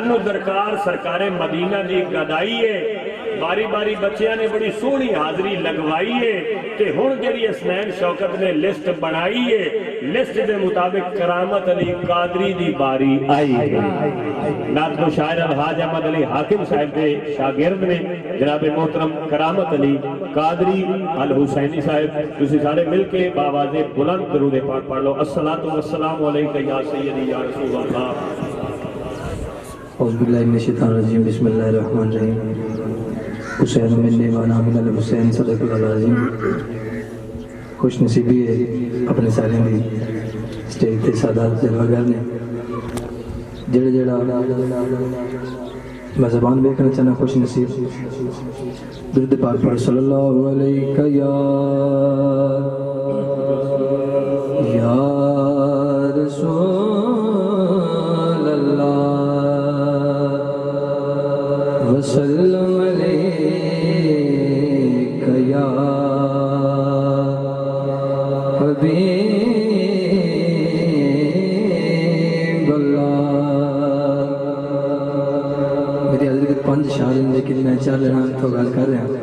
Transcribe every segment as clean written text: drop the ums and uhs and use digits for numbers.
سانو درکار سرکار مدینہ دی گدائی ہے باری باری بچیاں نے بڑی سونی حاضری لگوائی ہے کہ ہون جڑی حسنین شوکت نے لسٹ بنائی ہے لسٹ دے مطابق کرامت علی قادری دی باری آئی ہے نات کو شاعر الحاج احمد علی حاکم صاحب دے شاگرد نے جناب محترم کرامت علی قادری الحسینی صاحب تسی سارے مل کے باواز بلند درود پاک پڑھ لو الصلاۃ والسلام علیکہ یا سیدی یا رسول اللہ اعوذ باللہ من الشیطان الرجیم بسم اللہ الرحمن الرحیم حسین منی وانا من الحسین صدق اللہ العظیم خوش نصیبی ہے اپنے سالیں دی سٹیج تے سادات جلوگر نے جڑا میں زبان بیکھنا چاہنا خوش نصیب درود پاک پڑھ صلی اللہ علیہ یا رسول اللہ وسلم علیکہ یا حبیب اللہ میری حضرت کے 5 شعر ہیں لیکن میں چل رہا ہوں تو گل کر رہا ہوں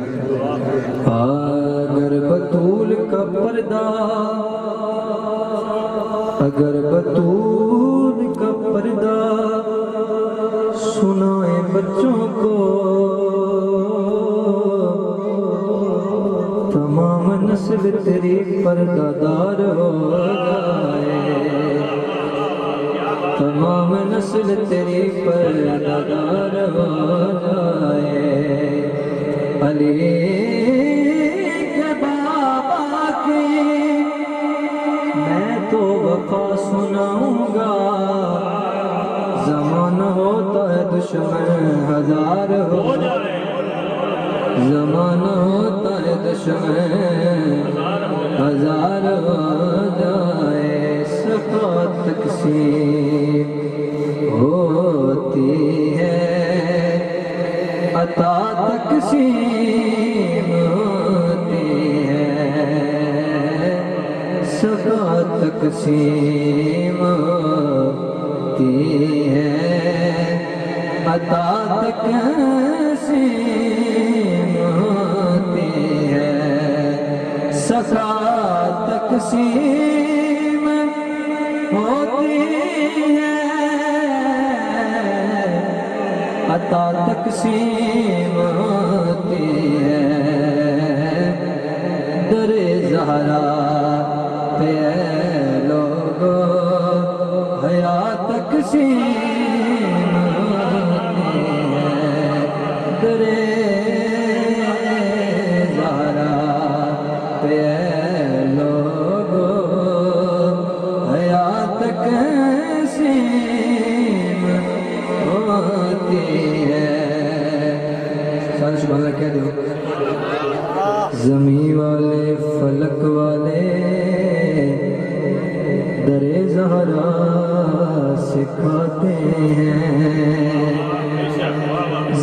اگر بطول کا پردہ اگر بطول کا پردہ سنائے بچوں کو تمام نسل تیری پردہ دار ہو جائے تمام نسل تیری پردہ دار ہو جائے علی کے بابا کی میں تو وفا سناؤں گا زمانہ ہوتا ہے دشمن ہزار ہو جائے زمانہ ہوتا ہے دشمن ہزار ہو جائے صفا تقسیم ہوتی ہے عطا تقسیم ہوتی ہے صفا تقسیم ہوتی ہے عطا تقسیم ہوتی ہے صفا تقسیم ہوتی ہے عطا تقسیم ہوتی ہے در زہرا پہ لوگو حیا تقسیم ہوتی ہے در زہرا پہ لوگو حیا تقسیم ہوتی ہے سارے سبحان اللہ کہہ دو زمین والے فلک والے در زہرا سکھاتے ہیں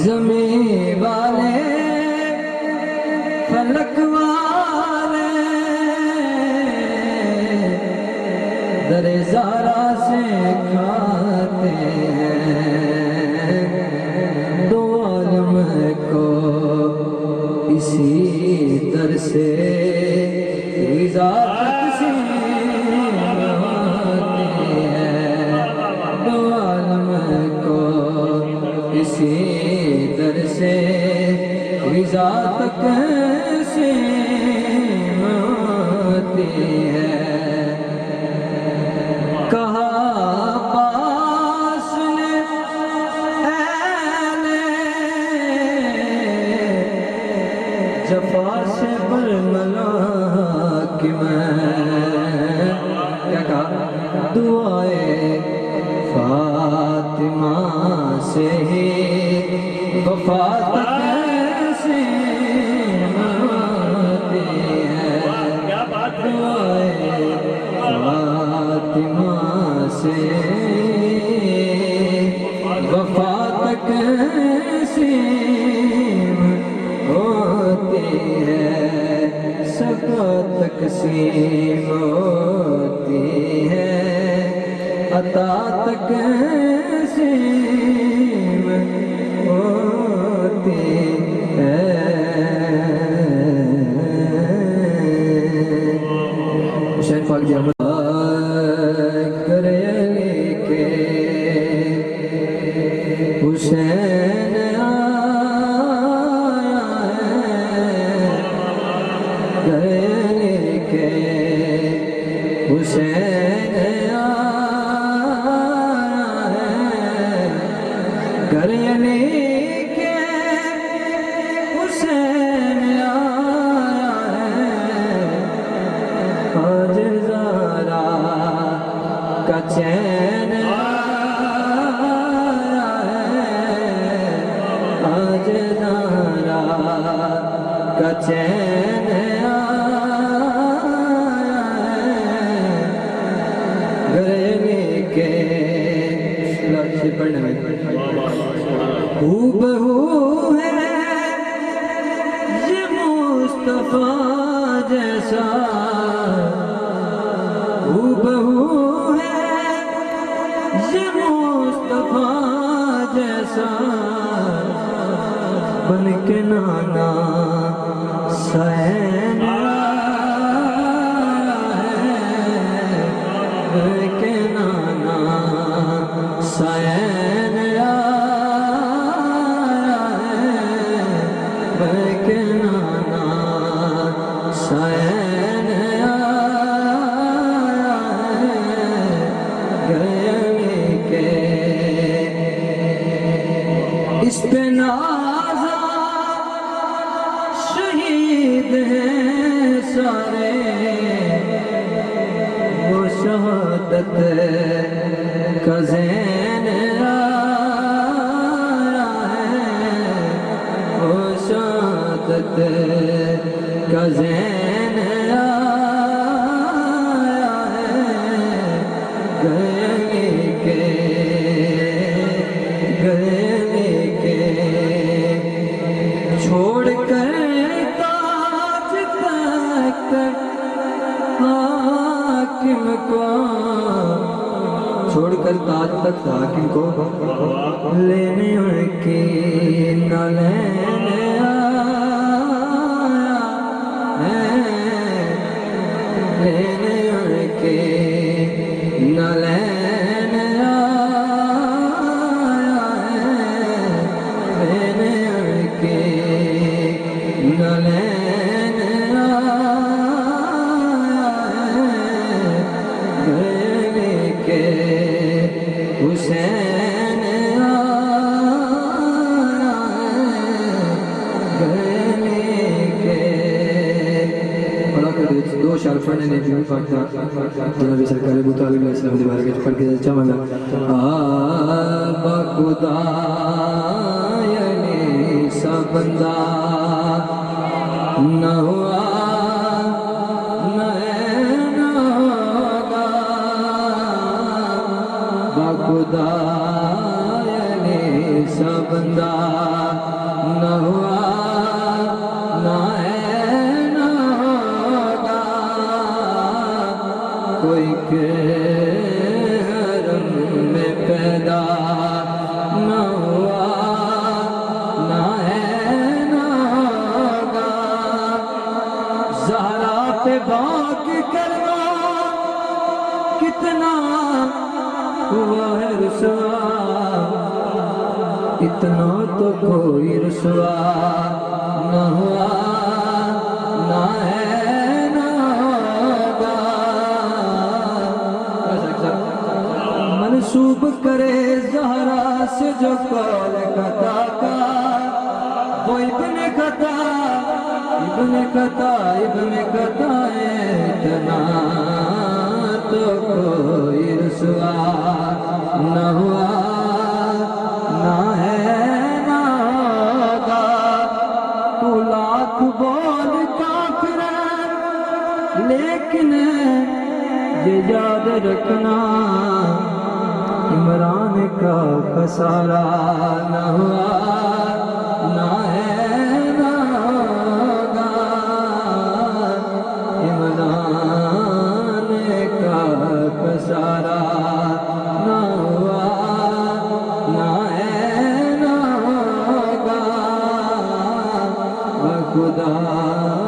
زمین والے فلک والے در زہرا سکھاتے ہیں دو عالم کو اسی در سے غذا تقسیم ہوتی ہے دو عالم کو اسی در سے غذا تقسیم ہوتی ہے کہا پاس نے اہل جفا سے برملا کہ میں کیا کہا دعائے فاطمہ سے ہی وفا تقسیم ہوتی ہے دعائے فاطمہ سے وفا تقسیم ہوتی ہے صفا تقسیم ہوتی ہے عطا تقسیم حسین آیا ہے گھر لے کے حسین آیا ہے گھر لے کے حسین آیا ہے آج زہرا کا چین آیا ہے آج زہرا کا چین آیا ہے گھر لے کے لفظ پڑھنے میں ہو بہو ہے یہ مصطفیٰ جیسا ہو بہو ہے یہ مصطفیٰ جیسا بن کے نانا سین آیا ہے بن کے نانا سین آیا ہے بن کے نانا سین آیا ہے گھر کے اس پہ نازا شہید ہیں سارے وہ شہادت کا زین آیا ہے وہ شہادت کا زین آیا ہے گھر کے چھوڑ کر تاج تخت حاکم کو چھوڑ کر تاج تخت حاکم کو لینے ان کی نہ لینے آیا ہے لینے ان کی نہ لینے آیا ہے لینے ان کی نہ لینے آیا ہے گھر کے حسین آیا ہے گھر کے پڑھا کر دو شعر پڑھنے نے جو پاک تھا جناب سرکار ابو طالب علیہ السلام دی بارگاہ وچ پڑھ کے اچھا مانگا خدا یعنی سا بندہ نہ ہوا نہ ہوگا باخدا یعنی سا بندہ نہ ہوا نہ ہوگا کوئی کہ حرم میں پیدا نہ ہوا نہ ہوگا زہرا پہ باق کرنا کتنا ہوا ہے رسوا اتنا تو کوئی رسوا نہ ہوا نہ ہوگا منسوب کرے زہرا سے جو قول خطا کا وہ ابن خطا ہے اتنا تو کوئی رسوا نہ ہوا نہ ہوگا تو لاکھ بول کافر لیکن یہ یاد رکھنا عمران کا خسارہ نہ ہوا نہ ہوگا عمران کا خسارہ نہ ہوا نہ ہوگا خدا